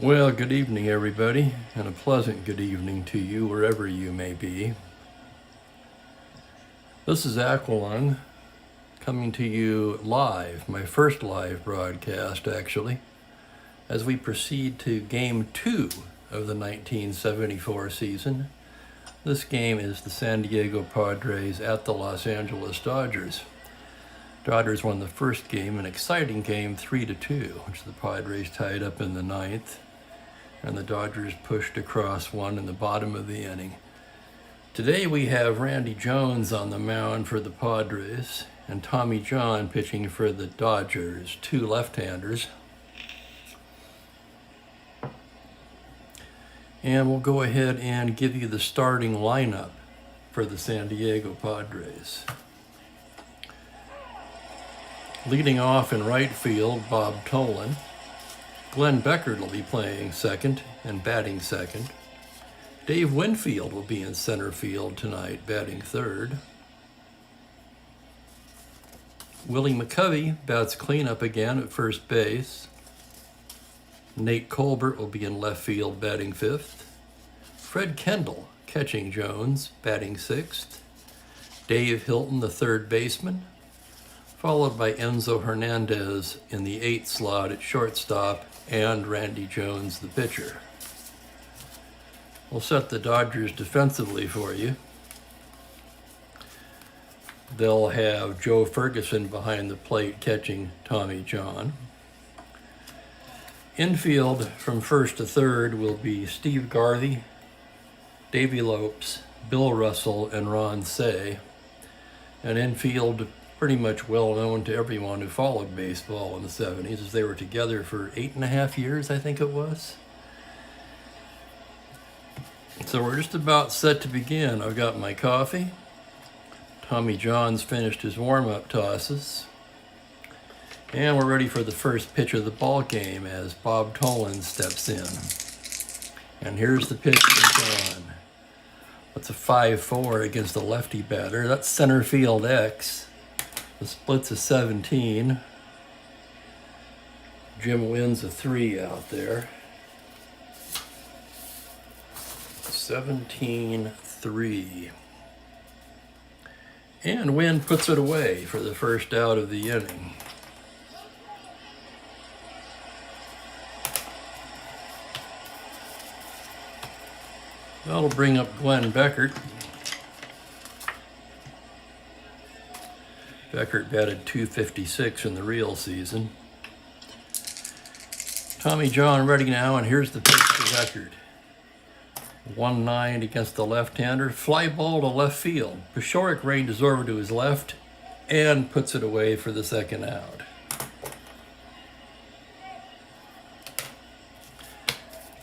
Well, good evening, everybody, and a pleasant good evening to you wherever you may be. This is Aqualung coming to you live, my first live broadcast actually, as we proceed to Game 2 of the 1974 season. This game is the San Diego Padres at the Los Angeles Dodgers. Dodgers won the first game, an exciting game, 3-2, which the Padres tied up in the ninth, and the Dodgers pushed across one in the bottom of the inning. Today we have Randy Jones on the mound for the Padres and Tommy John pitching for the Dodgers, two left-handers. And we'll go ahead and give you the starting lineup for the San Diego Padres. Leading off in right field, Bob Tolan. Glenn Beckert will be playing second and batting second. Dave Winfield will be in center field tonight, batting third. Willie McCovey bats cleanup again at first base. Nate Colbert will be in left field, batting fifth. Fred Kendall catching Jones, batting sixth. Dave Hilton, the third baseman, followed by Enzo Hernandez in the eighth slot at shortstop, and Randy Jones, the pitcher. We'll set the Dodgers defensively for you. They'll have Joe Ferguson behind the plate catching Tommy John. Infield from first to third will be Steve Garvey, Davey Lopes, Bill Russell, and Ron Cey. And infield, pretty much well known to everyone who followed baseball in the 70s, as they were together for 8.5 years, I think it was. So we're just about set to begin. I've got my coffee. Tommy John's finished his warm-up tosses. And we're ready for the first pitch of the ball game as Bob Tolan steps in. And here's the pitch to John. That's a 5-4 against a lefty batter. That's center field X. The split's a 17. Jim wins a 3 out there. 17-3. And Wynn puts it away for the first out of the inning. That'll bring up Glenn Beckert. Beckert batted .256 in the real season. Tommy John ready now, and here's the pitch to Beckert. 1-9 against the left-hander. Fly ball to left field. Paciorek ranges over to his left and puts it away for the second out.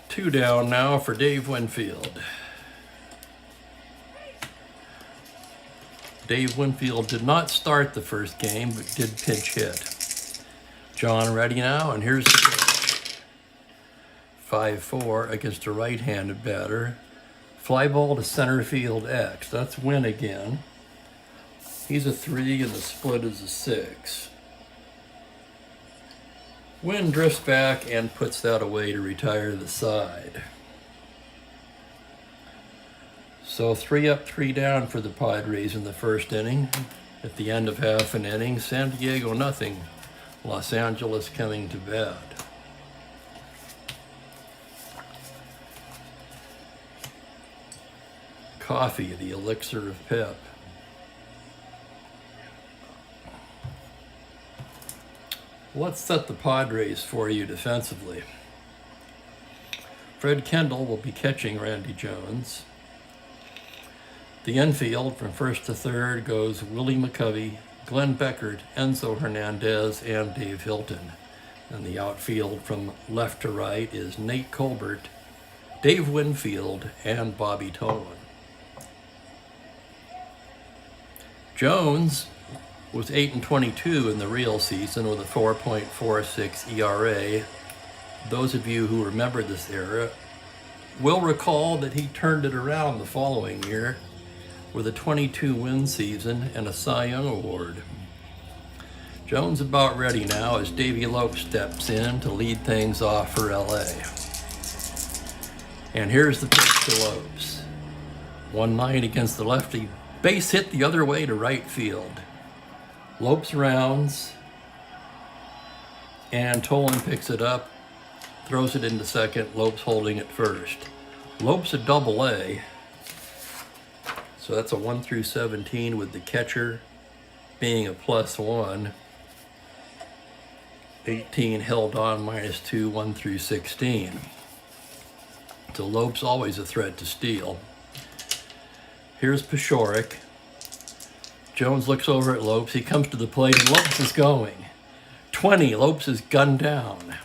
Two down now for Dave Winfield. Dave Winfield did not start the first game, but did pinch hit. John ready now, and here's the pitch. 5-4 against a right-handed batter. Fly ball to center field X. That's Wynn again. He's a 3, and the split is a 6. Wynn drifts back and puts that away to retire the side. So 3 up, 3 down for the Padres in the first inning. At the end of half an inning, San Diego nothing. Los Angeles coming to bat. Coffee, the elixir of pep. Let's set the Padres for you defensively. Fred Kendall will be catching Randy Jones. The infield from first to third goes Willie McCovey, Glenn Beckert, Enzo Hernandez, and Dave Hilton. And the outfield from left to right is Nate Colbert, Dave Winfield, and Bobby Tolan. Jones was 8-22 in the real season with a 4.46 ERA. Those of you who remember this era will recall that he turned it around the following year with a 22-win season and a Cy Young Award. Jones about ready now as Davey Lopes steps in to lead things off for LA. And here's the pitch to Lopes. 1-9 against the lefty. Base hit the other way to right field. Lopes rounds, and Tolan picks it up, throws it into second, Lopes holding at first. Lopes a double-A, so that's a 1-17 with the catcher being a +1. 18 held on -2, 1-16. So Lopes always a threat to steal. Here's Paciorek. Jones looks over at Lopes. He comes to the plate and Lopes is going. 20, Lopes is gunned down.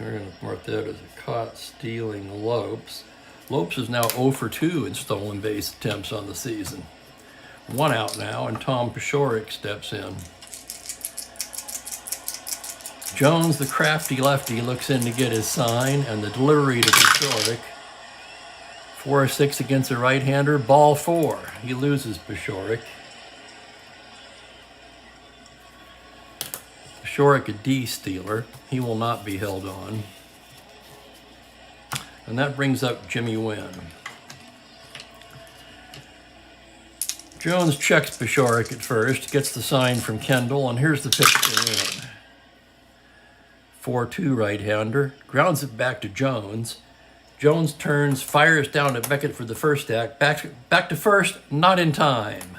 We're going to mark that as a caught stealing Lopes. Lopes is now 0 for 2 in stolen base attempts on the season. 1 out now, and Tom Paciorek steps in. Jones, the crafty lefty, looks in to get his sign, and the delivery to Paciorek. 4-6 against the right-hander, ball 4. He loses Paciorek. Paciorek a D stealer. He will not be held on. And that brings up Jimmy Wynn. Jones checks Paciorek at first, gets the sign from Kendall, and here's the pitch to Wynn. 4-2 right-hander, grounds it back to Jones. Jones turns, fires down to Beckett for the first act. Back to first, not in time.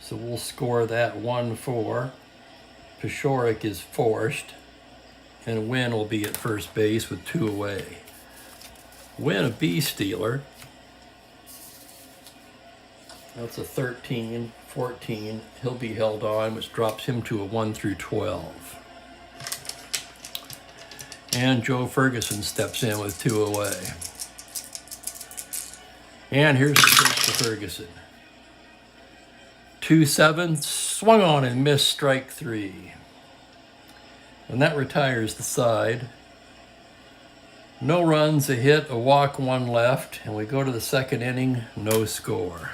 So we'll score that 1-4. Paciorek is forced, and Wynn will be at first base with 2 away. Wynn a B stealer. That's a 13, 14. He'll be held on, which drops him to a 1-12. And Joe Ferguson steps in with 2 away. And here's the pitch to Ferguson. 2-7, swung on and missed, strike 3. And that retires the side. No runs, a hit, a walk, 1 left, and we go to the second inning, no score.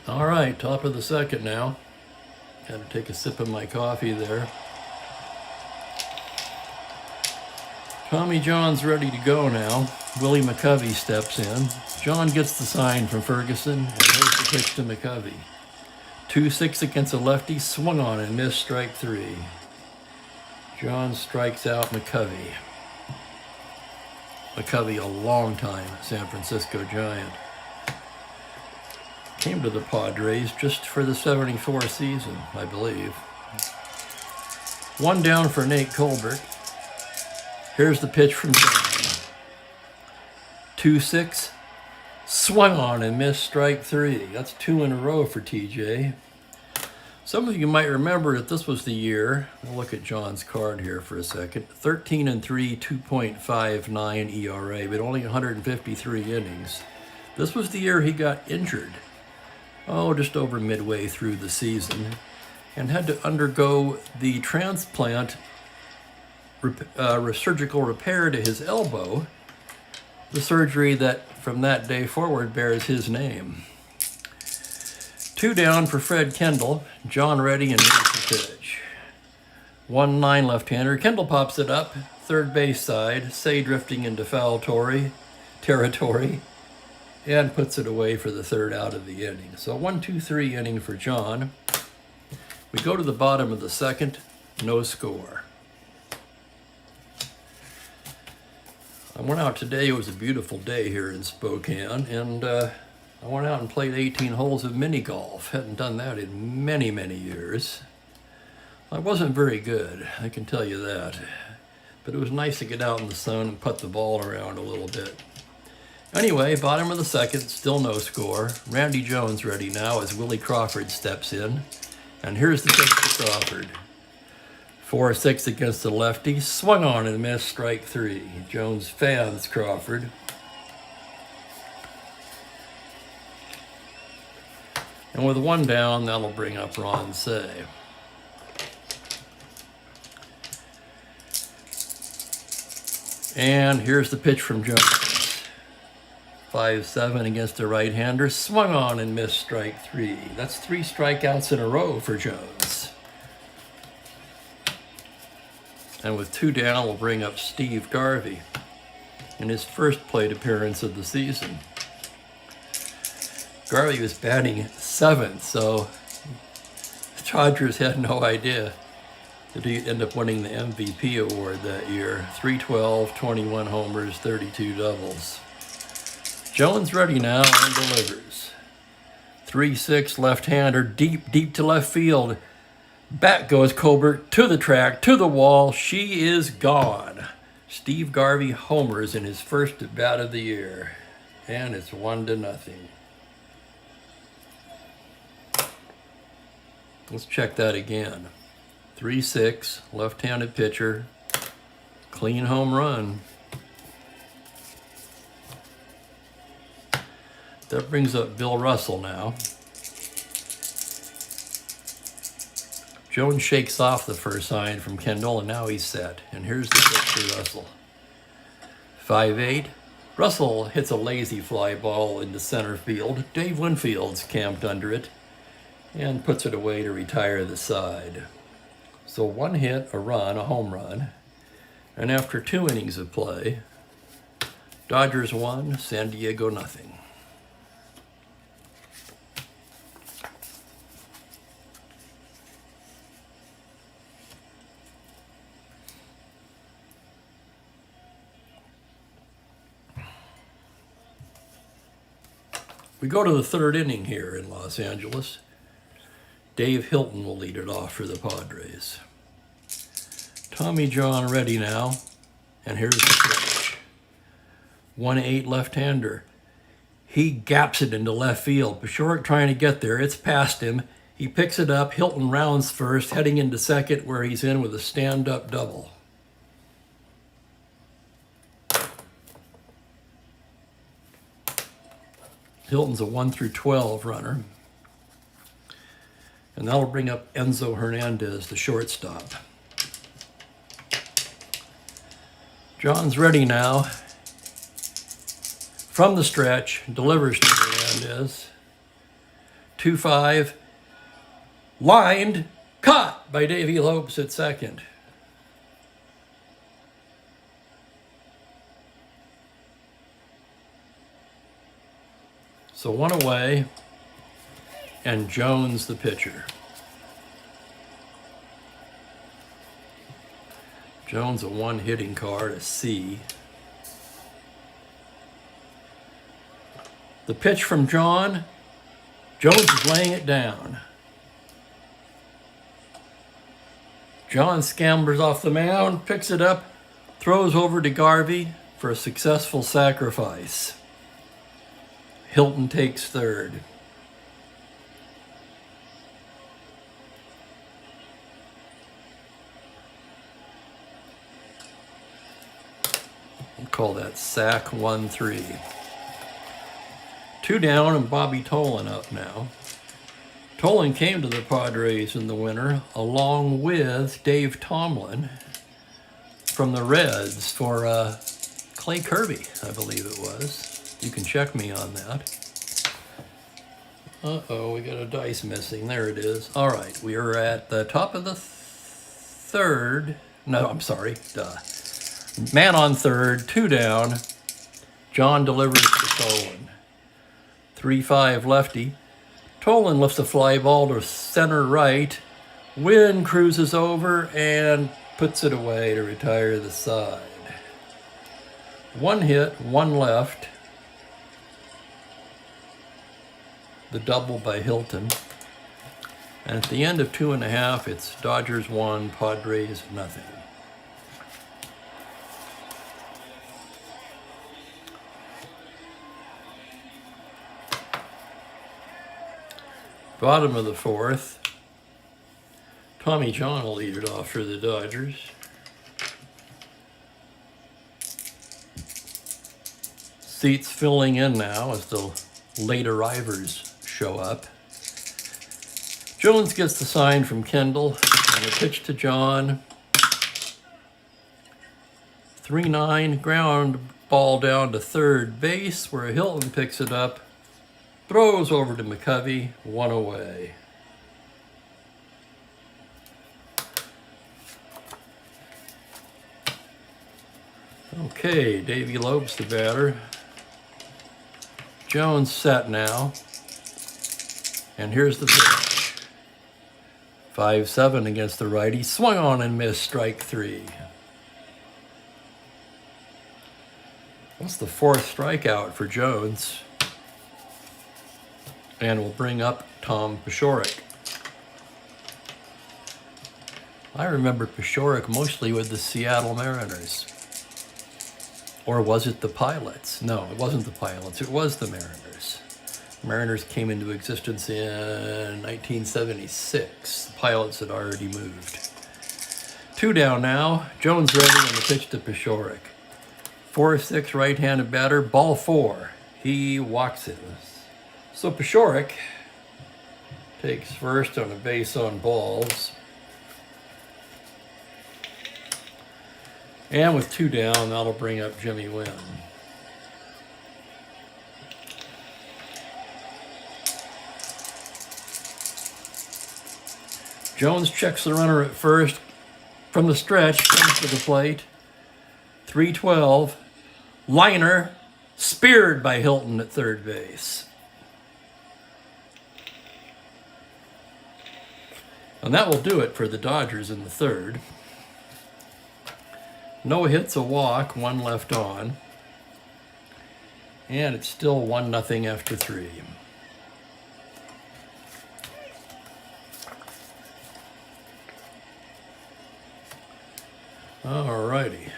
All right, top of the second now. Got to take a sip of my coffee there. Tommy John's ready to go now. Willie McCovey steps in. John gets the sign from Ferguson, and there's the pitch to McCovey. 2-6 against a lefty, swung on and missed, strike 3. John strikes out McCovey. McCovey, a long time San Francisco Giant. Came to the Padres just for the 74 season, I believe. 1 down for Nate Colbert. Here's the pitch from John. 2-6, swung on and missed, strike 3. That's 2 in a row for TJ. Some of you might remember that this was the year, we'll look at John's card here for a second, 13-3, 2.59 ERA, but only 153 innings. This was the year he got injured. Just over midway through the season, and had to undergo the transplant surgical repair to his elbow, the surgery that from that day forward bears his name. 2 down for Fred Kendall. John ready and here's the pitch. 1-9 left-hander. Kendall pops it up, third base side, Say drifting into foul territory, and puts it away for the 3rd out of the inning. So 1-2-3 inning for John. We go to the bottom of the second, no score. I went out today, it was a beautiful day here in Spokane, and I went out and played 18 holes of mini golf. Hadn't done that in many, many years. I wasn't very good, I can tell you that. But it was nice to get out in the sun and put the ball around a little bit. Anyway, bottom of the second, still no score. Randy Jones ready now as Willie Crawford steps in. And here's the pitch to Crawford. 4-6 against the lefty, swung on and missed, strike 3. Jones fans Crawford. And with one down, that'll bring up Ron Cey. And here's the pitch from Jones. 5-7 against the right-hander. Swung on and missed strike 3. That's 3 strikeouts in a row for Jones. And with 2 down, we'll bring up Steve Garvey in his first plate appearance of the season. Garvey was batting 7th, so the Dodgers had no idea that he'd end up winning the MVP award that year. 312, 21 homers, 32 doubles. Jones ready now and delivers. 3-6 left-hander, deep to left field. Back goes Colbert to the track, to the wall. She is gone. Steve Garvey homers in his first at bat of the year. And it's 1-0. Let's check that again. 3-6, left-handed pitcher, clean home run. That brings up Bill Russell now. Jones shakes off the first sign from Kendall, and now he's set. And here's the pitch for Russell. 5-8. Russell hits a lazy fly ball into center field. Dave Winfield's camped under it and puts it away to retire the side. So 1 hit, a run, a home run. And after 2 innings of play, Dodgers 1, San Diego 0. We go to the 3rd inning here in Los Angeles. Dave Hilton will lead it off for the Padres. Tommy John ready now, and here's the pitch. 1-8 left-hander. He gaps it into left field. Pashorek trying to get there. It's past him. He picks it up. Hilton rounds first, heading into second, where he's in with a stand-up double. Hilton's a 1-12 runner. And that'll bring up Enzo Hernandez, the shortstop. John's ready now. From the stretch, delivers to Hernandez. 2-5. Lined, caught by Davey Lopes at second. So 1 away, and Jones the pitcher. Jones a 1 hitting card, a C. The pitch from John. Jones is laying it down. John scampers off the mound, picks it up, throws over to Garvey for a successful sacrifice. Hilton takes third. We'll call that sack 1-3. 2 down and Bobby Tolan up now. Tolan came to the Padres in the winter along with Dave Tomlin from the Reds for Clay Kirby, I believe it was. You can check me on that. Uh-oh, we got a dice missing. There it is. All right, we are at the top of the 3rd. No, I'm sorry. Duh. Man on 3rd, 2 down. John delivers to Tolan. 3-5 lefty. Tolan lifts a fly ball to center right. Wynn cruises over and puts it away to retire the side. 1 hit, 1 left. The double by Hilton. And at the end of 2.5, it's Dodgers 1, Padres 0. Bottom of the 4th. Tommy John will lead it off for the Dodgers. Seats filling in now as the late arrivers show up. Jones gets the sign from Kendall, and the pitch to John. 3-9, ground ball down to third base, where Hilton picks it up, throws over to McCovey, 1 away. Okay, Davey Lopes the batter. Jones set now. And here's the pitch. 5-7 against the righty. Swung on and missed, strike 3. That's the 4th strikeout for Jones. And we'll bring up Tom Paciorek. I remember Paciorek mostly with the Seattle Mariners. Or was it the Pilots? No, it wasn't the Pilots. It was the Mariners. Mariners came into existence in 1976. The Pilots had already moved. 2 down now. Jones ready on the pitch to Paciorek. 4-6 right-handed batter. Ball 4. He walks it. So Paciorek takes first on a base on balls. And with 2 down, that'll bring up Jimmy Wynn. Jones checks the runner at first. From the stretch, comes to the plate. 3-12. Liner, speared by Hilton at third base. And that will do it for the Dodgers in the third. No hits, a walk, 1 left on. And it's still 1-0 after 3. All righty.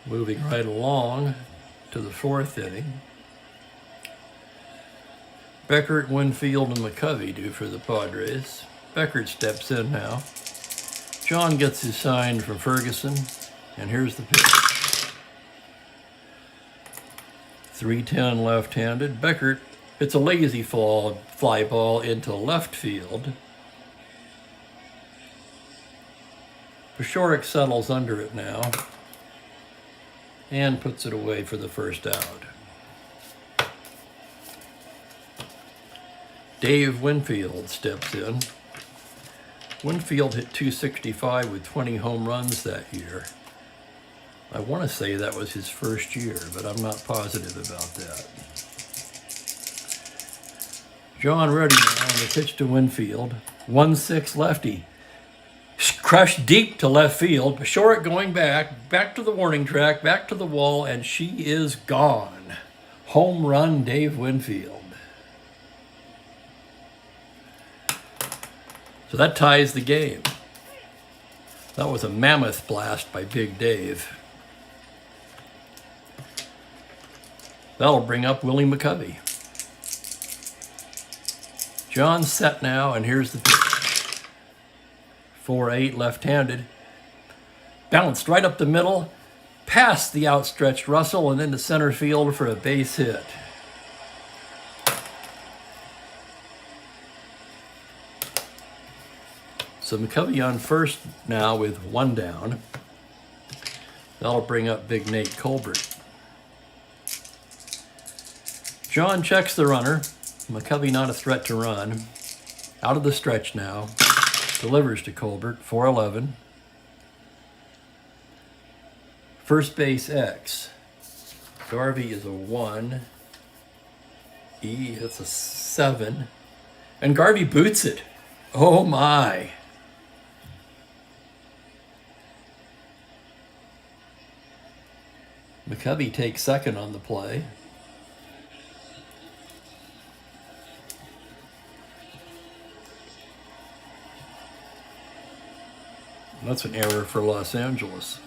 Moving right along to the 4th inning. Beckert, Winfield, and McCovey do for the Padres. Beckert steps in now. John gets his sign from Ferguson, and here's the pitch. 3-10 left-handed. Beckert hits a lazy fly ball into left field. Paciorek settles under it now and puts it away for the first out. Dave Winfield steps in. Winfield hit .265 with 20 home runs that year. I want to say that was his first year, but I'm not positive about that. John ready now on the pitch to Winfield. 1-6 lefty. Crushed deep to left field. Paciorek going back to the warning track, back to the wall, and she is gone. Home run, Dave Winfield. So that ties the game. That was a mammoth blast by Big Dave. That'll bring up Willie McCovey. John's set now, and here's the pitch. 4-8 left-handed. Bounced right up the middle, past the outstretched Russell, and into center field for a base hit. So McCovey on first now with 1 down. That'll bring up Big Nate Colbert. John checks the runner. McCovey not a threat to run. Out of the stretch now. Delivers to Colbert, 4-11. First base X. Garvey is a 1. E, that's a 7. And Garvey boots it. Oh my. McCovey takes second on the play. That's an error for Los Angeles.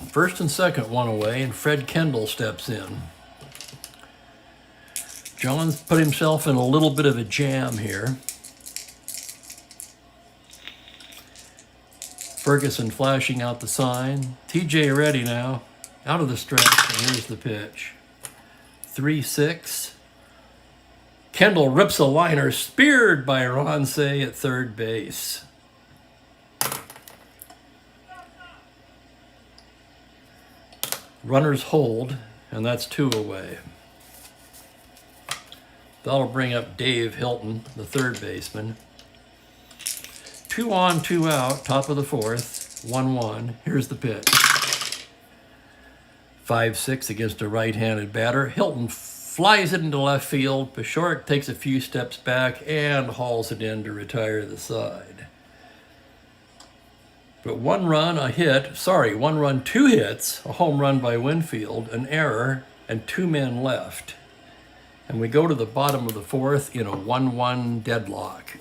First and second, 1 away, and Fred Kendall steps in. John's put himself in a little bit of a jam here. Ferguson flashing out the sign. TJ ready now. Out of the stretch, and here's the pitch. 3-6. Kendall rips a liner, speared by Ron Cey at third base. Runners hold, and that's 2 away. That'll bring up Dave Hilton, the third baseman. 2 on, 2 out, top of the 4th, 1-1. Here's the pitch. 5-6 against a right-handed batter. Hilton flies it into left field. Pashorek takes a few steps back and hauls it in to retire the side. But 1 run, 2 hits, a home run by Winfield, an error, and 2 men left. And we go to the bottom of the 4th in a 1-1 deadlock.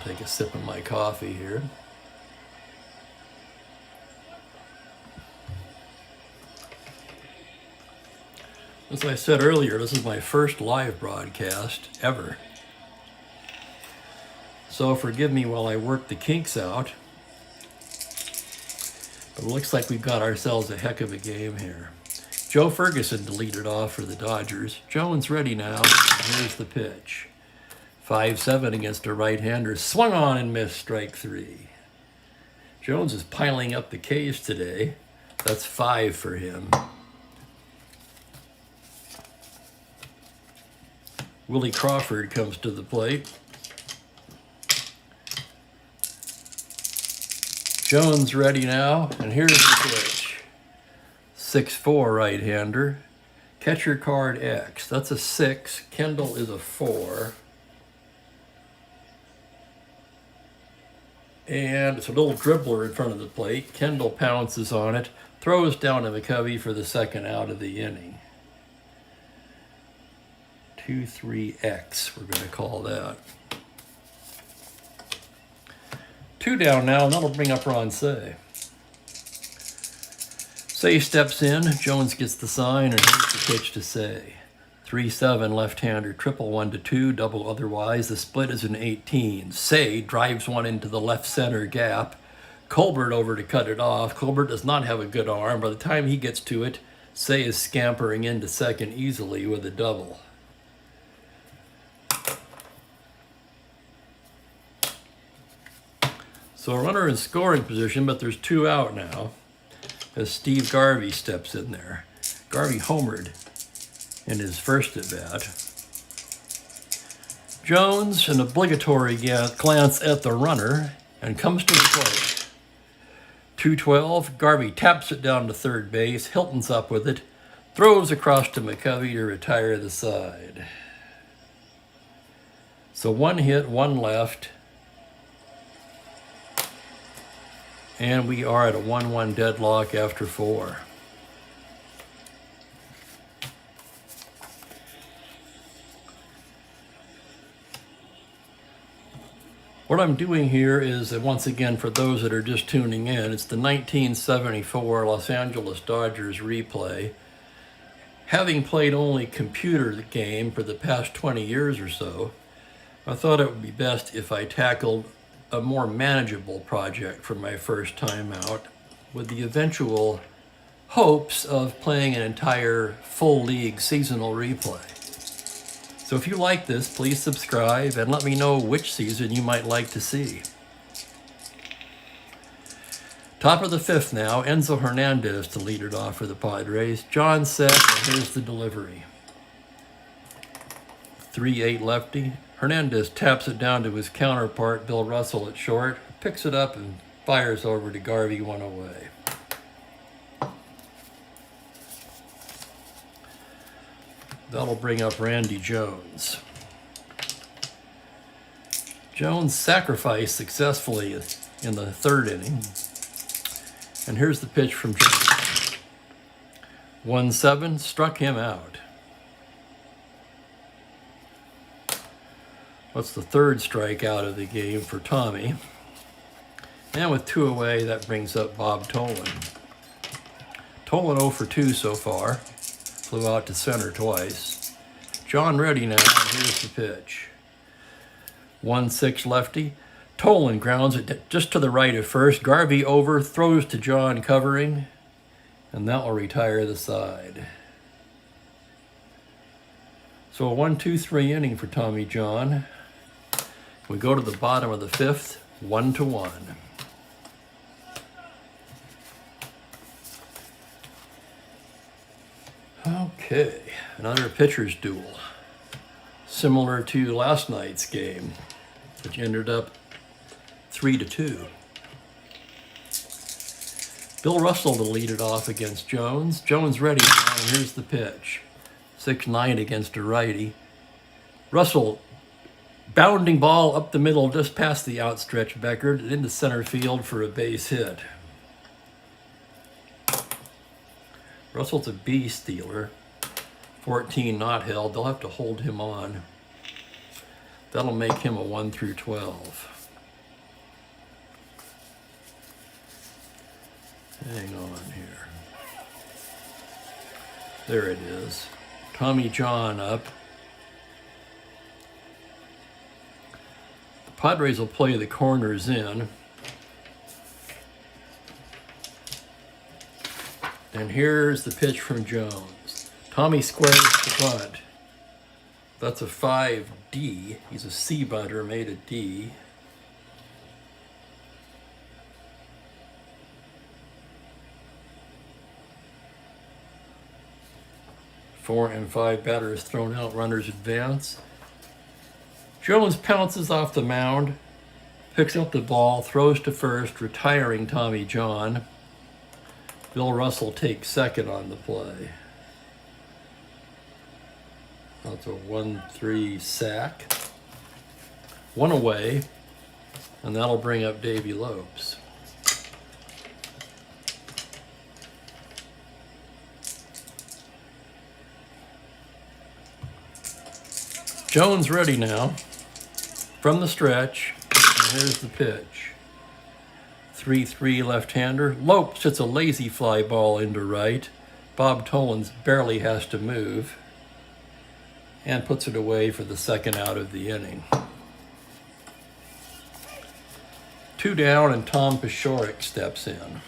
Take a sip of my coffee here. As I said earlier, this is my first live broadcast ever. So forgive me while I work the kinks out. But it looks like we've got ourselves a heck of a game here. Joe Ferguson to lead it off for the Dodgers. Jones ready now. Here's the pitch. 5-7 against a right-hander. Swung on and missed, strike 3. Jones is piling up the Ks today. That's 5 for him. Willie Crawford comes to the plate. Jones ready now, and here's the pitch. 6-4 right-hander. Catcher card X. That's a 6. Kendall is a 4. And it's a little dribbler in front of the plate. Kendall pounces on it, throws down to McCovey for the second out of the inning. 2-3-X, we're going to call that. 2 down now, and that'll bring up Ron Cey. Cey steps in, Jones gets the sign, and here's the pitch to Cey. 3-7 left-hander, triple 1-2, double otherwise. The split is an 18. Cey drives one into the left center gap. Colbert over to cut it off. Colbert does not have a good arm. By the time he gets to it, Cey is scampering into second easily with a double. So a runner in scoring position, but there's 2 out now as Steve Garvey steps in there. Garvey homered in his first at-bat. Jones, an obligatory glance at the runner, and comes to the plate. 2-12, Garvey taps it down to third base. Hilton's up with it, throws across to McCovey to retire the side. So 1 hit, 1 left, and we are at a 1-1 deadlock after 4. What I'm doing here is, once again, for those that are just tuning in, it's the 1974 Los Angeles Dodgers replay. Having played only computer game for the past 20 years or so, I thought it would be best if I tackled a more manageable project for my first time out, with the eventual hopes of playing an entire full league seasonal replay. So if you like this, please subscribe and let me know which season you might like to see. Top of the 5th now, Enzo Hernandez to lead it off for the Padres. John set, and here's the delivery. 3-8 lefty. Hernandez taps it down to his counterpart, Bill Russell, at short, picks it up and fires over to Garvey, 1 away. That'll bring up Randy Jones. Jones sacrificed successfully in the 3rd inning. And here's the pitch from Jones. 1-7, struck him out. What's the 3rd strikeout of the game for Tommy? And with 2 away, that brings up Bob Tolan. Tolan 0 for 2 so far. Flew out to center twice. John ready now, and here's the pitch. 1-6 lefty. Tolan grounds it just to the right of first. Garvey over, throws to John covering, and that will retire the side. So a 1-2-3 inning for Tommy John. We go to the bottom of the fifth, 1-1. Okay, another pitcher's duel, similar to last night's game, which ended up 3-2. Bill Russell to lead it off against Jones. Jones ready now, and here's the pitch. 6-9 against a righty. Russell, bounding ball up the middle, just past the outstretched Beckert, and into center field for a base hit. Russell's a B stealer. 14 not held. They'll have to hold him on. That'll make him a 1-12. Hang on here. There it is. Tommy John up. The Padres will play the corners in. And here's the pitch from Jones. Tommy squares the bunt. That's a 5D. He's a C bunter, made a D. Four and five batters thrown out, runners advance. Jones pounces off the mound, picks up the ball, throws to first, retiring Tommy John. Bill Russell takes second on the play. That's a 1-3 sack. One away, and that'll bring up Davey Lopes. Jones ready now from the stretch, and here's the pitch. 3-3 left-hander. Lopes hits a lazy fly ball into right. Bob Tollins barely has to move and puts it away for the second out of the inning. 2 down, and Tom Paciorek steps in.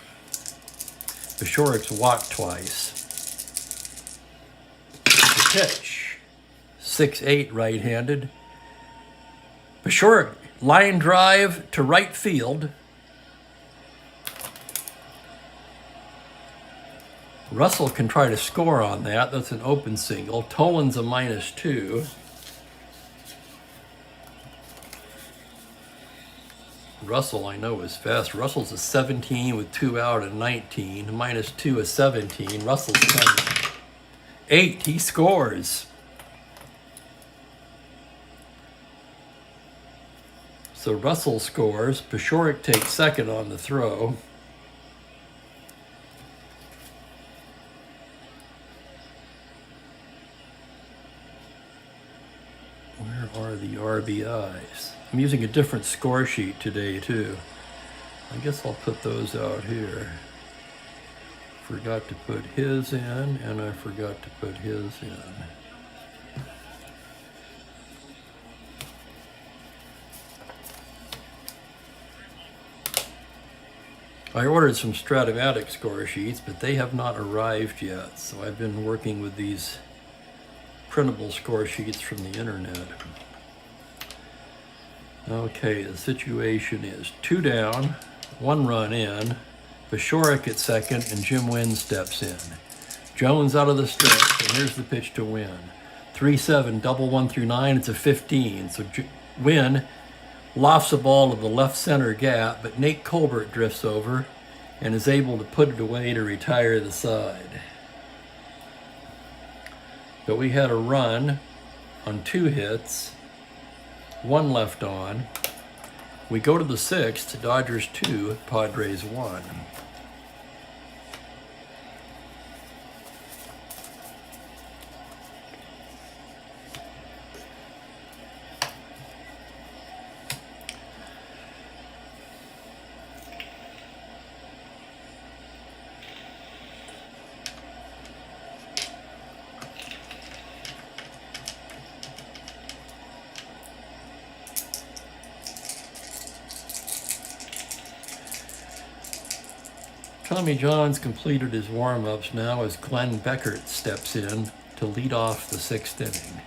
Paciorik's walked twice. The pitch, 6-8 right-handed. Paciorek line drive to right field. Russell can try to score on that. That's an open single. Tolan's a -2. Russell, I know, is fast. Russell's a 17 with 2 out and 19. -2 is 17. Russell's 10. 8, he scores. So Russell scores. Paciorek takes second on the throw. Where are the RBIs? I'm using a different score sheet today too. I guess I'll put those out here. Forgot to put his in, and I forgot to put his in. I ordered some Stratomatic score sheets, but they have not arrived yet, so I've been working with these printable score sheets from the internet. Okay, the situation is 2 down, 1 run in, Paciorek at second, and Jim Wynn steps in. Jones out of the stretch, and here's the pitch to Wynn. 3-7, double 1 through 9, it's a 15. So Wynn lofts a ball to the left center gap, but Nate Colbert drifts over and is able to put it away to retire the side. But we had a run on 2 hits, 1 left on. We go to the 6th, Dodgers 2, Padres 1. Tommy John's completed his warm-ups now as Glenn Beckert steps in to lead off the 6th inning.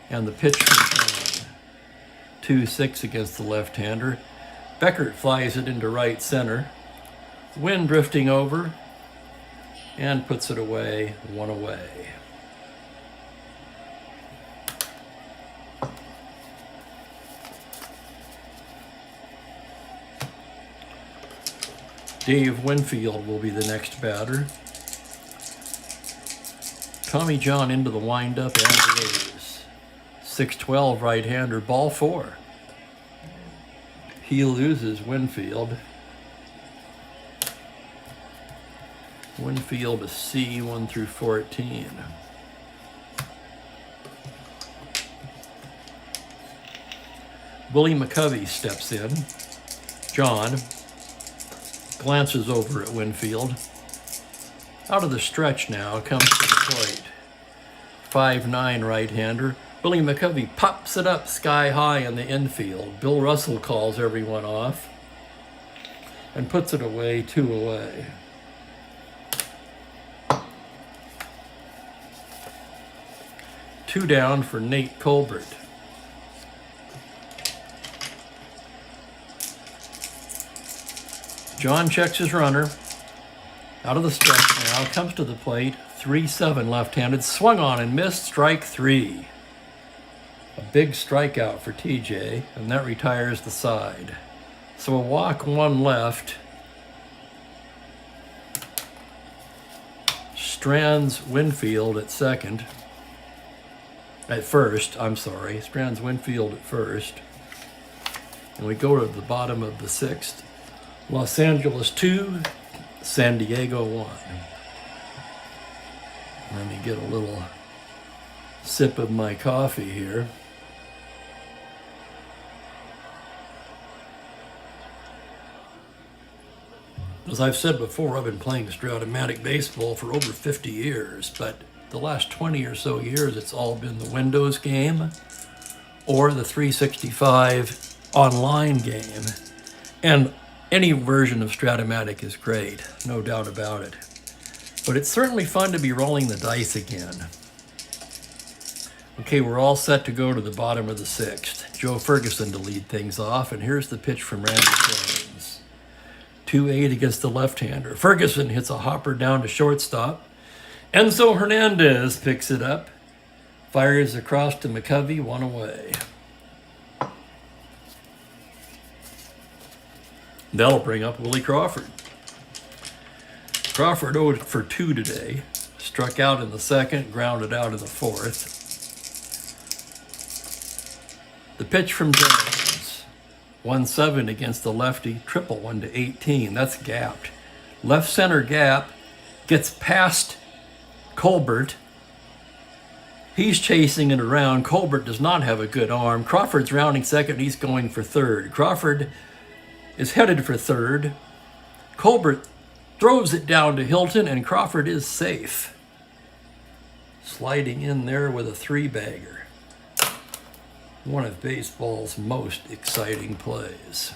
And the pitch from John, 2-6 against the left-hander. Beckert flies it into right center. Wind drifting over and puts it away, 1 away. Dave Winfield will be the next batter. Tommy John into the windup and the A's. 6-12 right-hander, ball 4. He loses Winfield. Winfield a C, 1 through 14. Willie McCovey steps in. John glances over at Winfield. Out of the stretch now, comes to the plate. 5'9" right-hander. Willie McCovey pops it up sky high in the infield. Bill Russell calls everyone off and puts it away, 2 away. Two down for Nate Colbert. John checks his runner. Out of the stretch now, comes to the plate. 3-7 left-handed, swung on and missed, strike 3. A big strikeout for TJ, and that retires the side. So a walk, 1 left. Strands Winfield at first. Strands Winfield at first. And we go to the bottom of the 6th. Los Angeles 2, San Diego 1. Let me get a little sip of my coffee here. As I've said before, I've been playing Strat-O-Matic baseball for over 50 years, but the last 20 or so years, it's all been the Windows game or the 365 online game. And any version of Strat-O-Matic is great, no doubt about it. But it's certainly fun to be rolling the dice again. Okay, we're all set to go to the bottom of the 6th. Joe Ferguson to lead things off, and here's the pitch from Randy Jones. 2-8 against the left-hander. Ferguson hits a hopper down to shortstop. Enzo Hernandez picks it up, fires across to McCovey, 1 away. That'll bring up Willie Crawford. Crawford 0 for 2 today. Struck out in the 2nd, grounded out in the 4th. The pitch from Jones. 1-7 against the lefty, triple 1 to 18. That's gapped. Left center gap, gets past Colbert. He's chasing it around. Colbert does not have a good arm. Crawford's rounding 2nd. He's going for 3rd. Crawford is headed for 3rd. Colbert throws it down to Hilton, and Crawford is safe. Sliding in there with a 3-bagger. One of baseball's most exciting plays.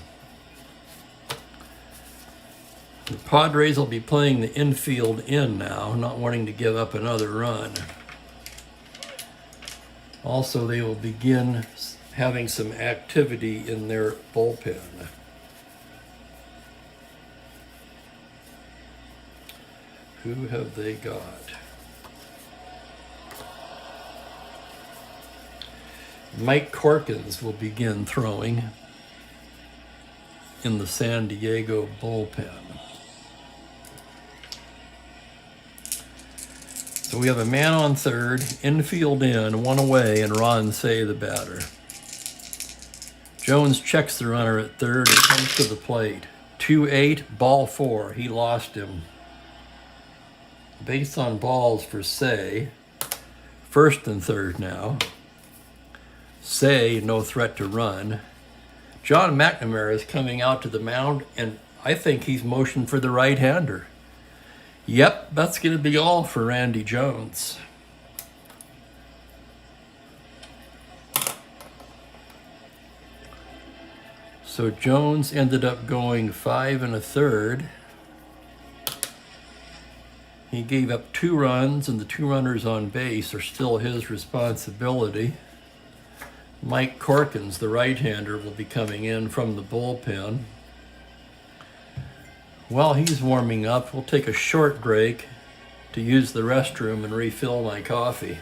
The Padres will be playing the infield in now, not wanting to give up another run. Also, they will begin having some activity in their bullpen. Who have they got? Mike Corkins will begin throwing in the San Diego bullpen. So we have a man on 3rd, infield in, 1 away, and Ron Say the batter. Jones checks the runner at 3rd and comes to the plate. 2-8, ball 4. He lost him. Base on balls for Say. 1st and 3rd now. Say, no threat to run. John McNamara is coming out to the mound, and I think he's motioned for the right-hander. Yep, that's going to be all for Randy Jones. So Jones ended up going 5 1/3. He gave up 2 runs, and the 2 runners on base are still his responsibility. Mike Corkins, the right-hander, will be coming in from the bullpen. While he's warming up, we'll take a short break to use the restroom and refill my coffee.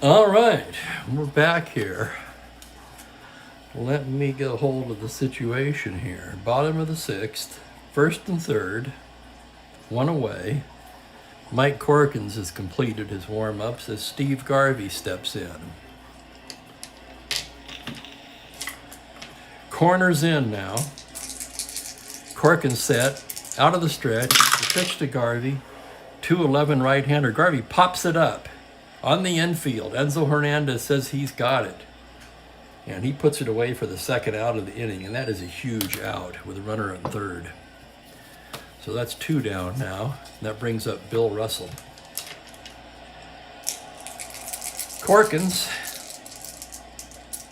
All right, we're back here. Let me get a hold of the situation here. Bottom of the 6th, 1st and 3rd, 1 away. Mike Corkins has completed his warm-ups as Steve Garvey steps in. Corners in now. Corkins set, out of the stretch, the pitch to Garvey, 2-11 right-hander. Garvey pops it up on the infield. Enzo Hernandez says he's got it. And he puts it away for the 2nd out of the inning, and that is a huge out with a runner on 3rd. So that's 2 down now. That brings up Bill Russell. Corkins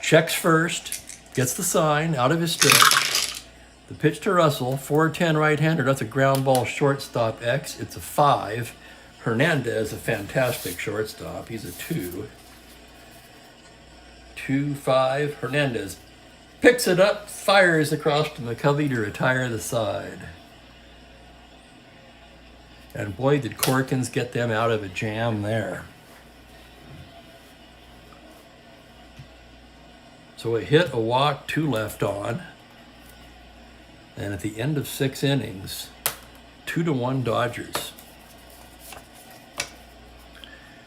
checks first, gets the sign out of his stretch. The pitch to Russell, 4-10 right-hander. That's a ground ball shortstop X. It's a 5. Hernandez, a fantastic shortstop. He's a 2. 2-5. Hernandez picks it up, fires across to McCovey to retire the side. And boy, did Corkins get them out of a jam there. So a hit, a walk, 2 left on. And at the end of 6 innings, 2-1 Dodgers.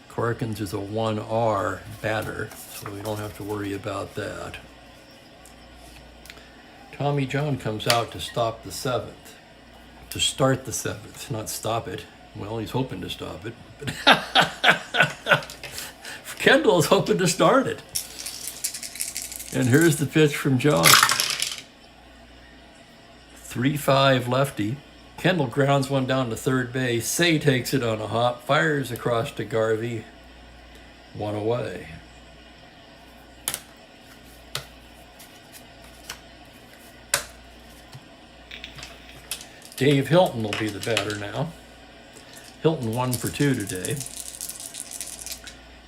Corkins is a 1R batter, so we don't have to worry about that. Tommy John comes out to stop the 7th. To start the 7th, not stop it. Well, he's hoping to stop it. But Kendall is hoping to start it. And here's the pitch from John. 3-5 lefty. Kendall grounds one down to 3rd base. Say takes it on a hop, fires across to Garvey. 1 away. Dave Hilton will be the batter now. Hilton 1 for 2 today.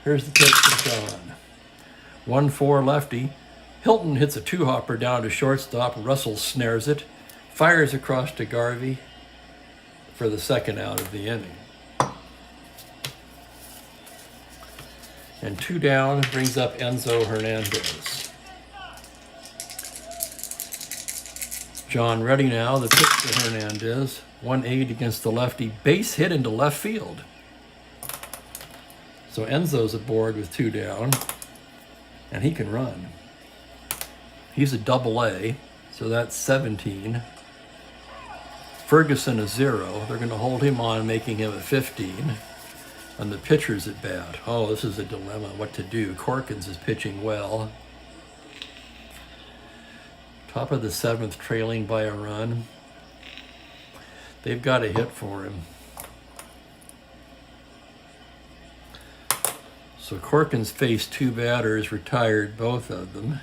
Here's the pitch from John. 1-4 lefty. Hilton hits a 2-hopper down to shortstop. Russell snares it, fires across to Garvey for the 2nd out of the inning. And 2 down brings up Enzo Hernandez. John ready now, the pitch to Hernandez. 1-8 against the lefty, base hit into left field. So Enzo's aboard with 2 down, and he can run. He's a AA, so that's 17. Ferguson a 0. They're going to hold him on, making him a 15. And the pitcher's at bat. Oh, this is a dilemma, what to do. Corkins is pitching well. Top of the 7th, trailing by a run. They've got a hit for him. So Corkins faced 2 batters, retired both of them.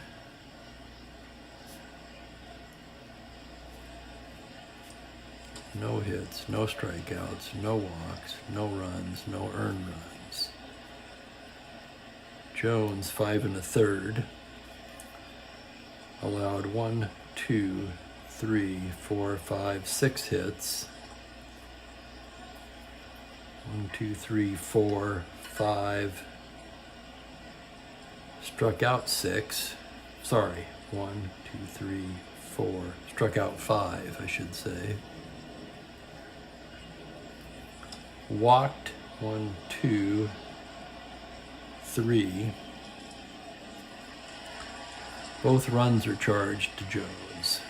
No hits, no strikeouts, no walks, no runs, no earned runs. Jones, 5 1/3. Allowed 1, 2, 3, 4, 5, 6 hits. 1, 2, 3, 4, 5. Struck out 6. Sorry, 1, 2, 3, 4. Struck out 5, I should say. Walked 1, 2, 3. Both runs are charged to Jones.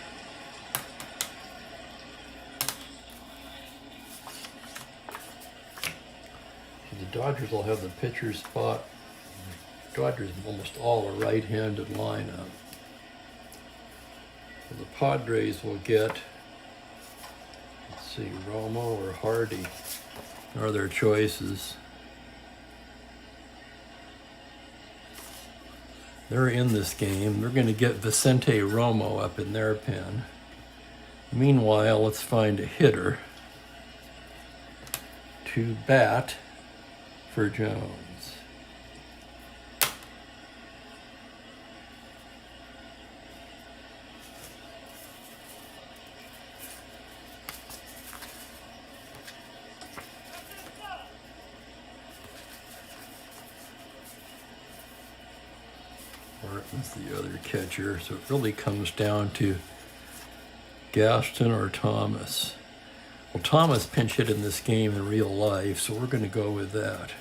The Dodgers will have the pitcher spot. The Dodgers almost all a right-handed lineup. So the Padres will get, let's see, Romo or Hardy are their choices. They're in this game. They're going to get Vicente Romo up in their pen. Meanwhile, let's find a hitter to bat for Jones. Martin's the other catcher, so it really comes down to Gaston or Thomas. Well, Thomas pinch hit in this game in real life, so we're going to go with that.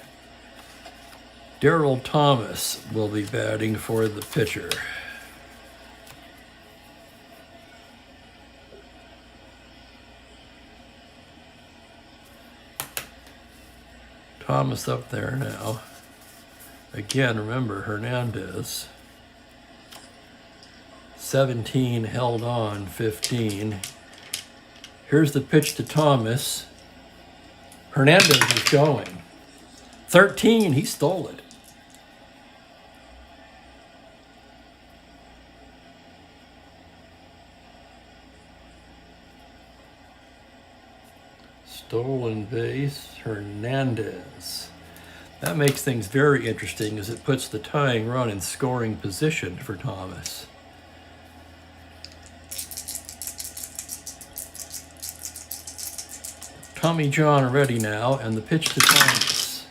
Darryl Thomas will be batting for the pitcher. Thomas up there now. Again, remember Hernandez. 17 held on 15. Here's the pitch to Thomas. Hernandez is going. 13, he stole it. Stolen base, Hernandez. That makes things very interesting as it puts the tying run in scoring position for Thomas. Tommy John ready now, and the pitch to Thomas.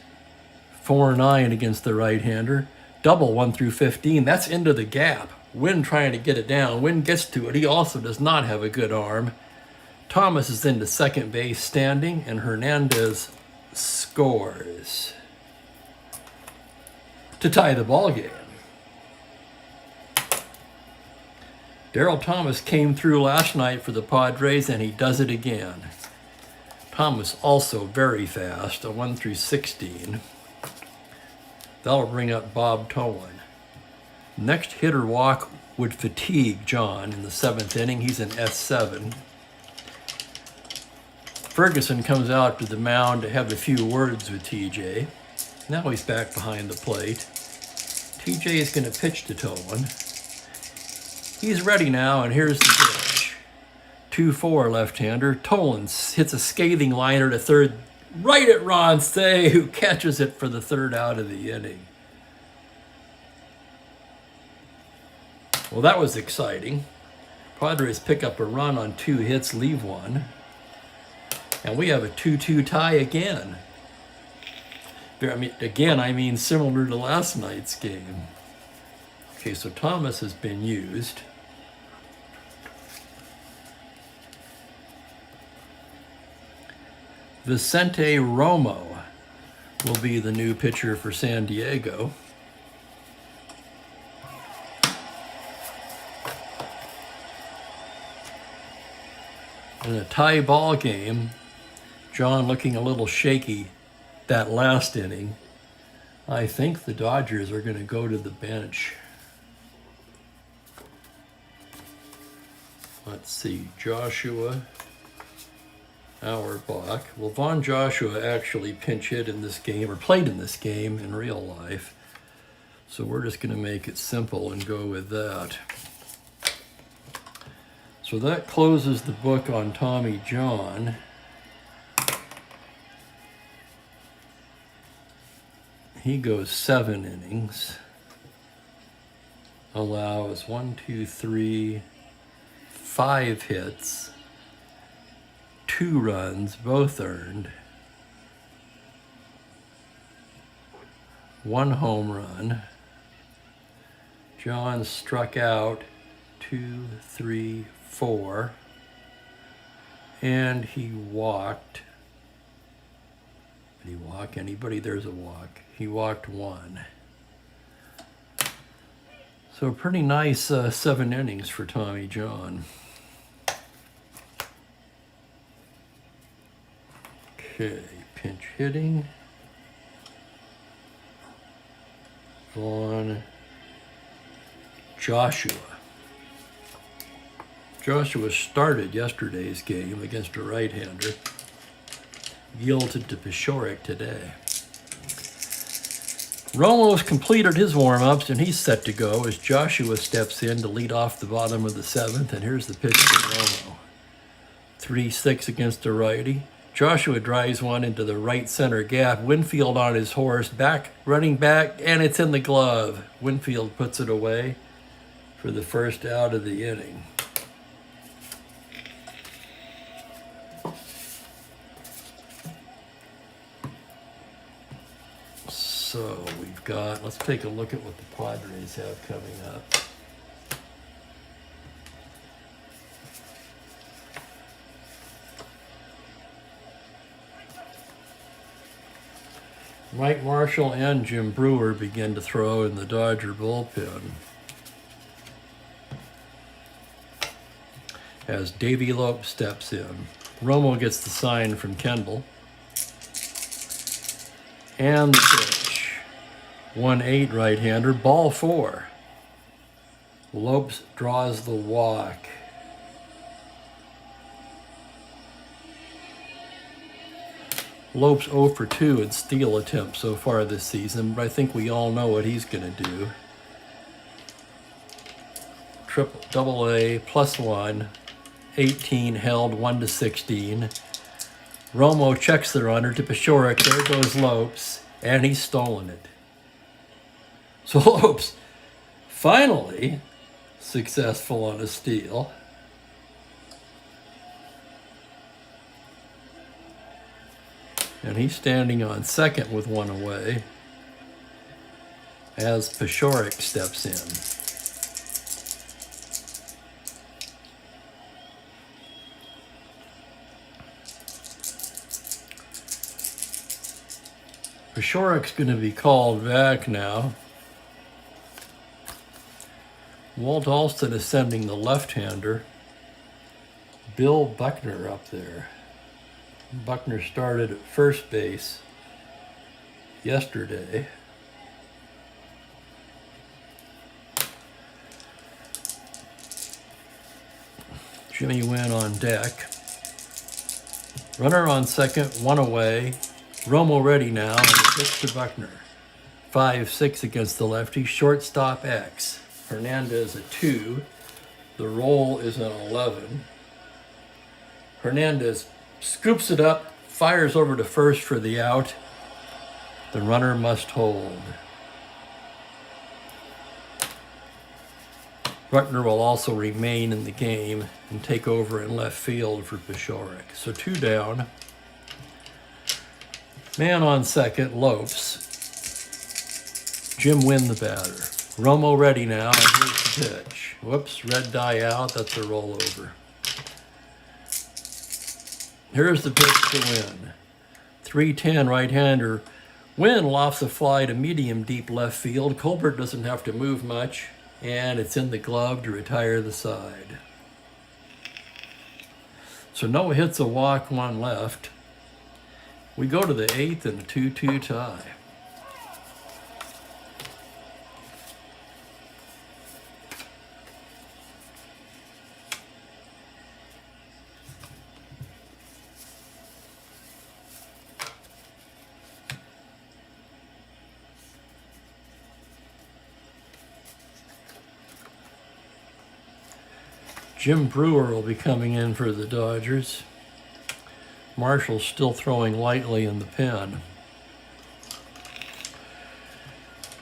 4-9 against the right-hander. Double 1 through 15. That's into the gap. Wynn trying to get it down. Wynn gets to it. He also does not have a good arm. Thomas is into second base standing, and Hernandez scores to tie the ball game. Darryl Thomas came through last night for the Padres, and he does it again. Thomas also very fast, a 1 through 16. That'll bring up Bob Tolan. Next hitter walk would fatigue John in the 7th inning. He's in S7. Ferguson comes out to the mound to have a few words with TJ. Now he's back behind the plate. TJ is going to pitch to Tolan. He's ready now, and here's the pitch. 2-4 left-hander. Tolan hits a scathing liner to third, right at Ron Cey, who catches it for the 3rd out of the inning. Well, that was exciting. Padres pick up a run on 2 hits, leave 1. And we have a 2-2 tie again. I mean similar to last night's game. Okay, so Thomas has been used. Vicente Romo will be the new pitcher for San Diego. In a tie ball game, John looking a little shaky that last inning. I think the Dodgers are going to go to the bench. Let's see, Joshua Auerbach. Well, Von Joshua actually pinch hit in this game, or played in this game in real life. So we're just going to make it simple and go with that. So that closes the book on Tommy John. He goes 7 innings. Allows 5 hits, 2 runs, both earned, 1 home run. John struck out 2, 3, 4, and he walked. Did he walk anybody? There's a walk. He walked 1. So pretty nice 7 innings for Tommy John. Okay, pinch hitting. On Joshua. Joshua started yesterday's game against a right-hander. Yielded to Peshorek today. Romo's completed his warm-ups and he's set to go as Joshua steps in to lead off the bottom of the 7th. And here's the pitch to Romo. 3-6 against the righty. Joshua drives one into the right center gap. Winfield on his horse, running back, and it's in the glove. Winfield puts it away for the first out of the inning. So we've got, let's take a look at what the Padres have coming up. Mike Marshall and Jim Brewer begin to throw in the Dodger bullpen as Davey Lope steps in. Romo gets the sign from Kendall. And the pitch. 1-8 right-hander, ball 4. Lopes draws the walk. Lopes 0 for 2 in steal attempts so far this season, but I think we all know what he's going to do. AA, +1, 18 held, 1-16. Romo checks the runner to Peshorek. There goes Lopes, and he's stolen it. So Lopes finally successful on a steal. And he's standing on second with 1 away as Peshorek steps in. Peshorek's going to be called back now. Walt Alston is sending the left-hander. Bill Buckner up there. Buckner started at first base yesterday. Jimmy Wynn on deck. Runner on second, 1 away. Romo ready now, and the pitch to Buckner. 5-6 against the lefty. Shortstop X. Hernandez a 2. The roll is an 11. Hernandez scoops it up, fires over to first for the out. The runner must hold. Buckner will also remain in the game and take over in left field for Peshorek. So 2 down. Man on second, Lopes. Jim Wynn the batter. Romo ready now, and here's the pitch. Whoops, red die out, that's a rollover. Here's the pitch to Wynn. 3-10 right-hander. Wynn lofts a fly to medium deep left field. Colbert doesn't have to move much, and it's in the glove to retire the side. So no hits, a walk, 1 left. We go to the 8th and a 2-2 tie. Jim Brewer will be coming in for the Dodgers. Marshall's still throwing lightly in the pen.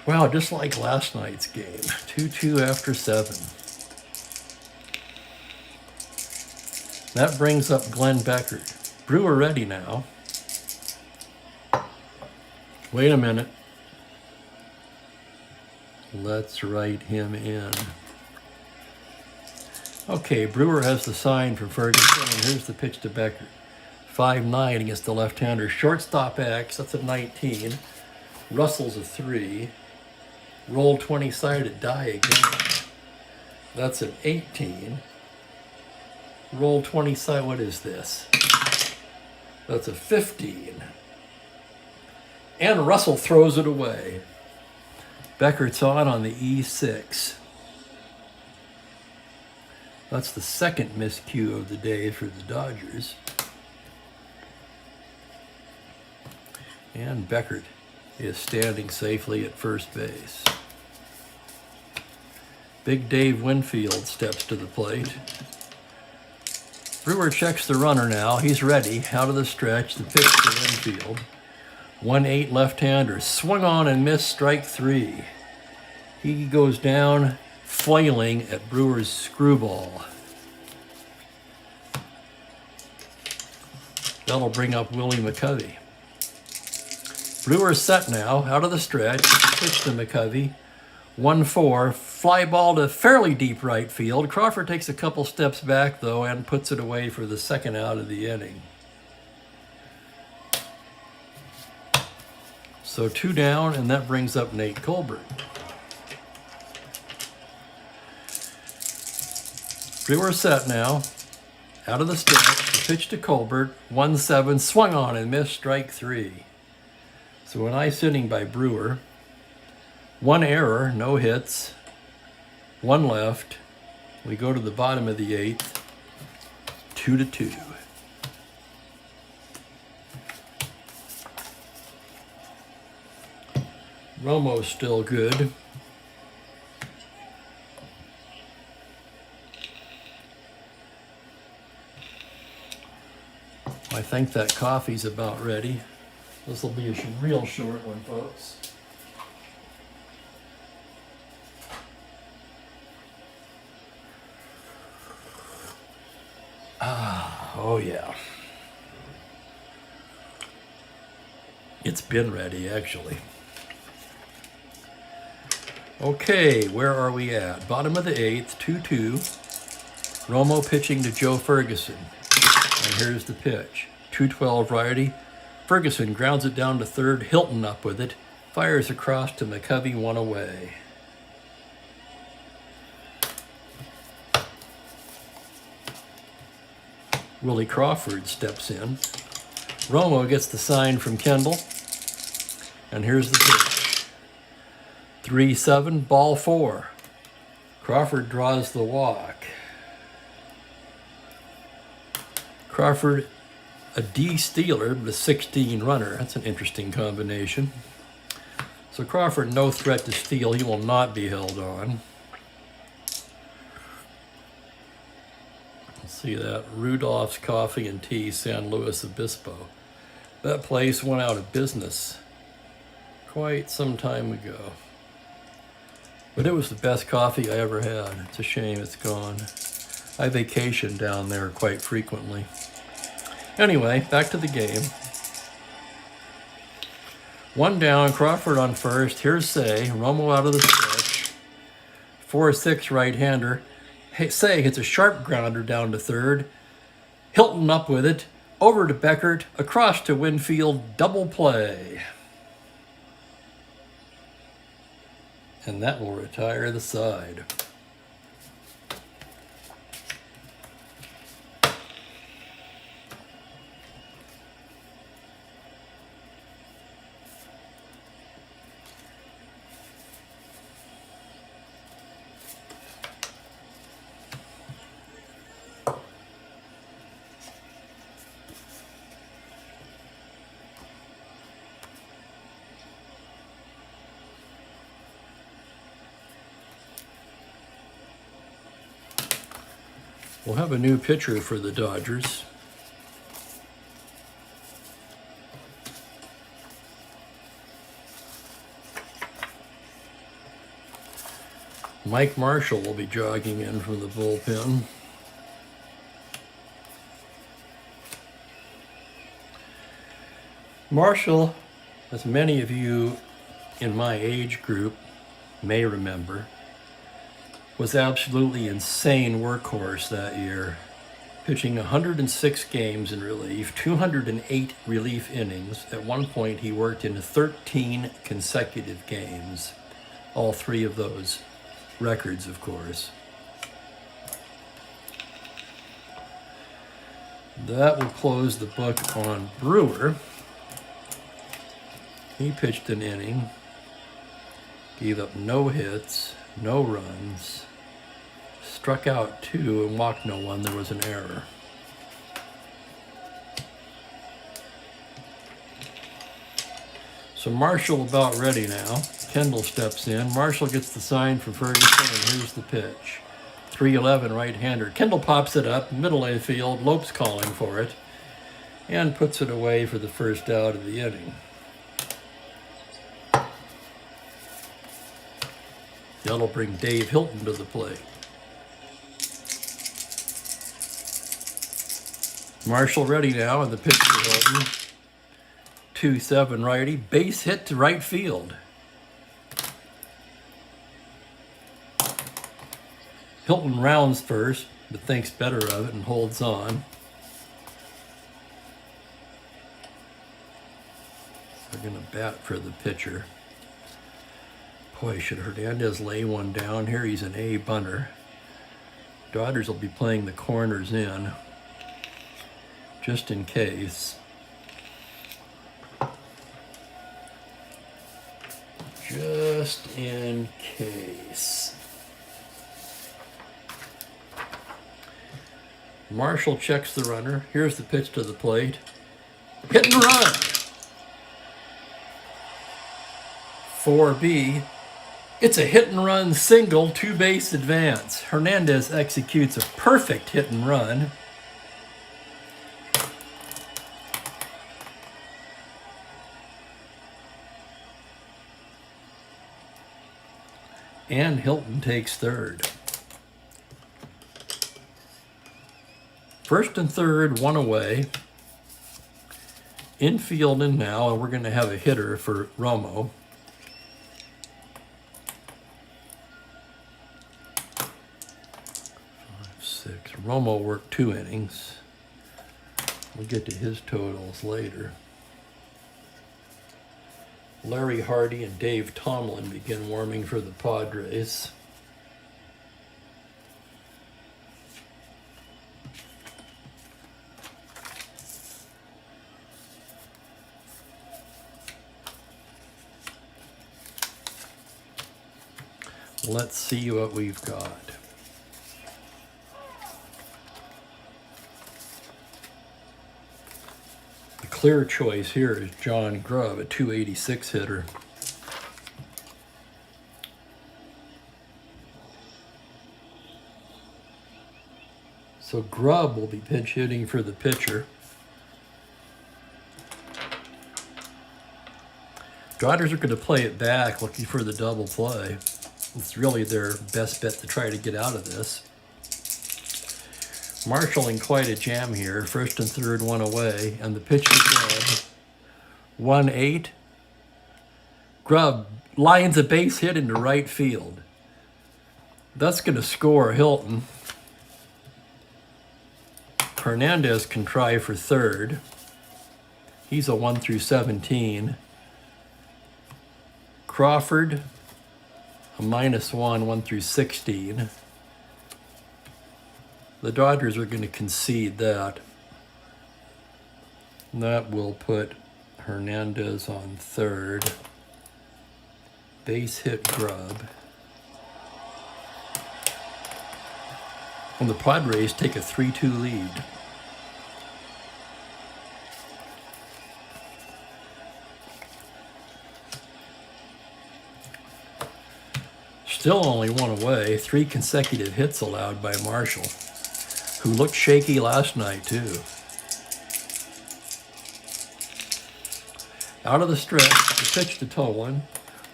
Wow, just like last night's game. 2-2 after 7. That brings up Glenn Beckert. Brewer ready now. Wait a minute. Let's write him in. Okay, Brewer has the sign for Ferguson, and here's the pitch to Beckert. 5-9 against the left-hander. Shortstop X, that's a 19. Russell's a 3. Roll 20-sided die again. That's an 18. Roll 20-sided, what is this? That's a 15. And Russell throws it away. Beckert's on the E6. That's the second miscue of the day for the Dodgers. And Beckert is standing safely at first base. Big Dave Winfield steps to the plate. Brewer checks the runner now. He's ready. Out of the stretch, the pitch to Winfield. 1-8 left-hander. Swung on and missed, strike 3. He goes down flailing at Brewer's screwball. That'll bring up Willie McCovey. Brewer's set now, out of the stretch. Pitch to McCovey. 1-4, fly ball to fairly deep right field. Crawford takes a couple steps back, though, and puts it away for the second out of the inning. So 2 down, and that brings up Nate Colbert. Brewer set now, out of the stretch. The pitch to Colbert. 1-7, swung on and missed, strike 3. So a nice inning by Brewer. 1 error, no hits, 1 left. We go to the bottom of the 8th, 2-2. Romo's still good. I think that coffee's about ready. This will be a real short one, folks. Oh yeah. It's been ready, actually. Okay, where are we at? Bottom of the 8th, 2-2. Romo pitching to Joe Ferguson. And here's the pitch. 2-12 righty. Ferguson grounds it down to third. Hilton up with it. Fires across to McCovey, 1 away. Willie Crawford steps in. Romo gets the sign from Kendall. And here's the pitch. 3-7, ball 4. Crawford draws the walk. Crawford, a D stealer, but a 16 runner. That's an interesting combination. So Crawford, no threat to steal. He will not be held on. See that? Rudolph's Coffee and Tea, San Luis Obispo. That place went out of business quite some time ago. But it was the best coffee I ever had. It's a shame it's gone. I vacation down there quite frequently. Anyway, back to the game. 1 down, Crawford on first. Here's Say. Romo out of the stretch. 4-6 right-hander. Say hits a sharp grounder down to third. Hilton up with it. Over to Beckert. Across to Winfield. Double play. And that will retire the side. We'll have a new pitcher for the Dodgers. Mike Marshall will be jogging in from the bullpen. Marshall, as many of you in my age group may remember, was absolutely insane workhorse that year, pitching 106 games in relief, 208 relief innings. At one point, he worked in 13 consecutive games, all three of those records, of course. That will close the book on Brewer. He pitched an inning, gave up no hits, no runs, struck out 2 and walked no one. There was an error. So Marshall about ready now. Kendall steps in. Marshall gets the sign from Ferguson, and here's the pitch. 3-11 right-hander. Kendall pops it up, middle of the field. Lopes calling for it, and puts it away for the first out of the inning. That'll bring Dave Hilton to the plate. Marshall ready now, and the pitch to Hilton. 2-7 righty, base hit to right field. Hilton rounds first, but thinks better of it and holds on. They're going to bat for the pitcher. Boy, should Hernandez lay one down here? He's an A bunter. Dodgers will be playing the corners in, just in case. Just in case. Marshall checks the runner. Here's the pitch to the plate. Hit and run. 4B. It's a hit and run single, 2-base advance. Hernandez executes a perfect hit and run. And Hilton takes third. First and third, one away. Infield in now, and we're going to have a hitter for Romo. 5-6. Romo worked 2 innings. We'll get to his totals later. Larry Hardy and Dave Tomlin begin warming for the Padres. Let's see what we've got. The clear choice here is John Grubb, a 286 hitter. So Grubb will be pinch hitting for the pitcher. Dodgers are going to play it back, looking for the double play. It's really their best bet to try to get out of this. Marshall in quite a jam here. First and third, one away, and the pitch to Grubb. 1-8. Grubb lines a base hit into right field. That's going to score Hilton. Hernandez can try for third. He's a 1 through 17. Crawford, a -1, 1 through 16. The Dodgers are going to concede that. And that will put Hernandez on third. Base hit Grubb. And the Padres take a 3-2 lead. Still only one away, 3 consecutive hits allowed by Marshall, who looked shaky last night too. Out of the stretch, the pitch to Tolan.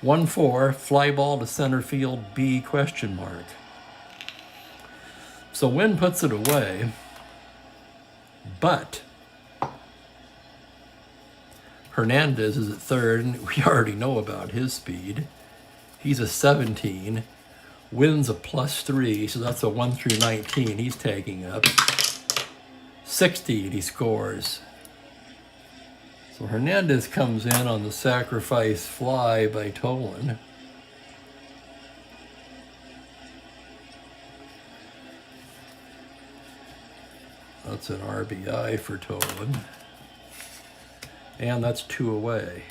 1-4, fly ball to center field, B ? So Wynn puts it away, but Hernandez is at third, and we already know about his speed. He's a 17. Wynn's a +3, so that's a 1 through 19 he's taking up. 16 he scores. So Hernandez comes in on the sacrifice fly by Tolan. That's an RBI for Tolan. And that's 2 away.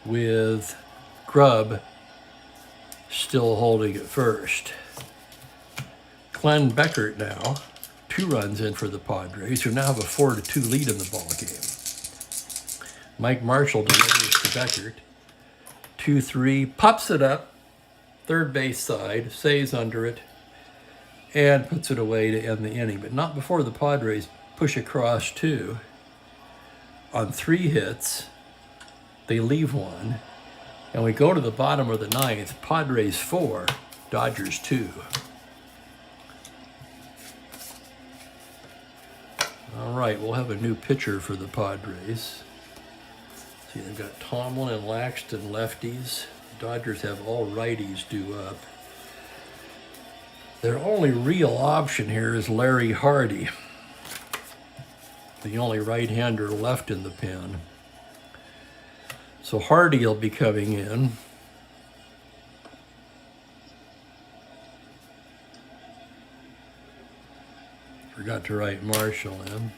With Grubb still holding at first. Glenn Beckert now, 2 runs in for the Padres, who now have a 4-2 lead in the ball game. Mike Marshall delivers to Beckert. 2-3, pops it up, third base side, stays under it, and puts it away to end the inning. But not before the Padres push across 2. On 3 hits, they leave 1. And we go to the bottom of the 9th, Padres 4, Dodgers 2. All right, we'll have a new pitcher for the Padres. See, they've got Tomlin and Laxton lefties. Dodgers have all righties due up. Their only real option here is Larry Hardy, the only right-hander left in the pen. So Hardy will be coming in. Forgot to write Marshall in.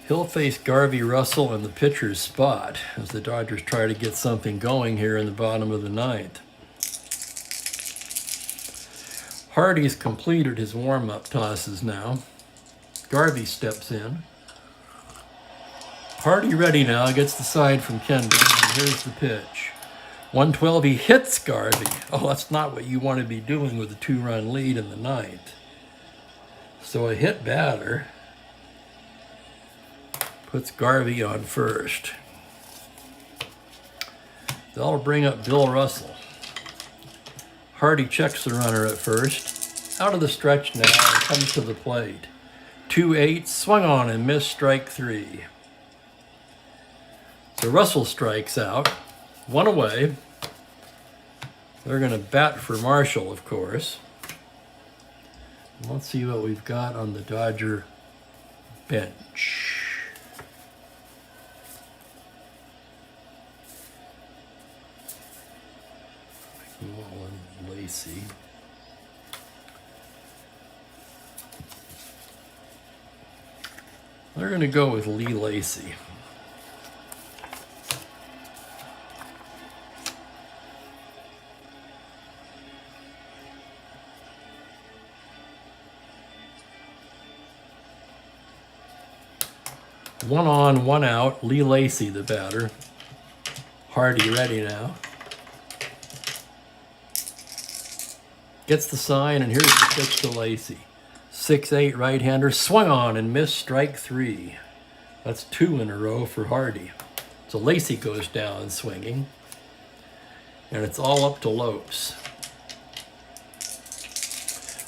He'll face Garvey Russell in the pitcher's spot as the Dodgers try to get something going here in the bottom of the 9th. Hardy's completed his warm-up tosses now. Garvey steps in. Hardy ready now, gets the side from Kendall, and here's the pitch. 1-12, he hits Garvey. Oh, that's not what you want to be doing with a 2-run lead in the 9th. So a hit batter puts Garvey on first. That'll bring up Bill Russell. Hardy checks the runner at first. Out of the stretch now and comes to the plate. 2-8, swung on and missed, strike 3. So Russell strikes out. 1 away. They're going to bat for Marshall, of course. Let's see what we've got on the Dodger bench. Mullen, Lacy. They're going to go with Lee Lacy. One on, one out. Lee Lacy, the batter. Hardy ready now. Gets the sign, and here's the pitch to Lacy. 6'8", right-hander, swung on and missed, strike 3. That's 2 in a row for Hardy. So Lacy goes down swinging, and it's all up to Lopes.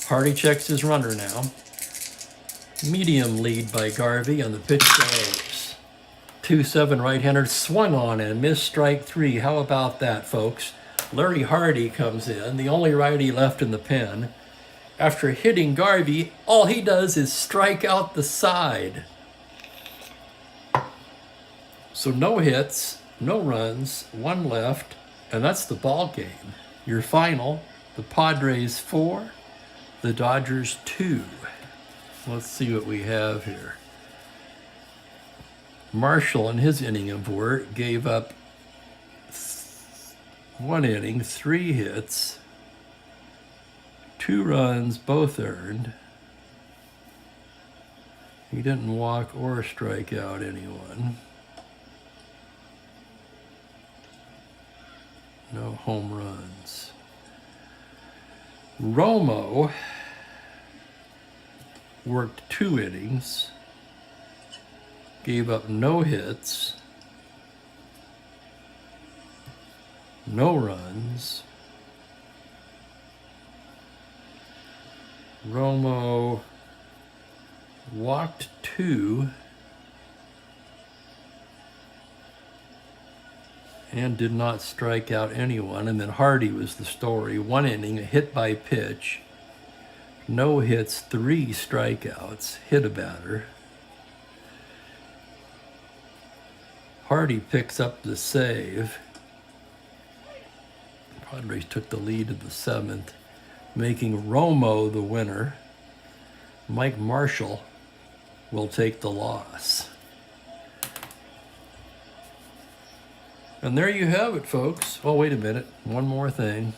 Hardy checks his runner now. Medium lead by Garvey on the pitch to Lopes. 2-7, right-hander, swung on and missed, strike 3. How about that, folks? Larry Hardy comes in, the only righty left in the pen. After hitting Garvey, all he does is strike out the side. So no hits, no runs, 1 left, and that's the ball game. Your final, the Padres 4, the Dodgers 2. Let's see what we have here. Marshall in his inning of work gave up 1 inning, 3 hits, 2 runs, both earned. He didn't walk or strike out anyone. No home runs. Romo worked 2 innings, gave up no hits, no runs. Romo walked 2 and did not strike out anyone. And then Hardy was the story. 1 inning, a hit by pitch, no hits, 3 strikeouts, hit a batter. Hardy picks up the save. Padres took the lead in the 7th, making Romo the winner. Mike Marshall will take the loss. And there you have it, folks. Oh, wait a minute. One more thing.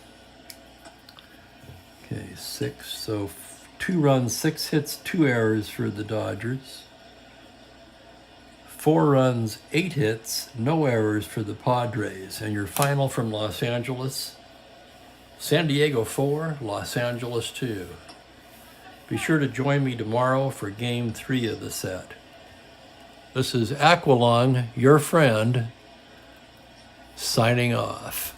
Okay, 6. So 2 runs, 6 hits, 2 errors for the Dodgers. 4 runs, 8 hits, no errors for the Padres. And your final from Los Angeles: San Diego 4, Los Angeles 2. Be sure to join me tomorrow for Game 3 of the set. This is Aqualung, your friend, signing off.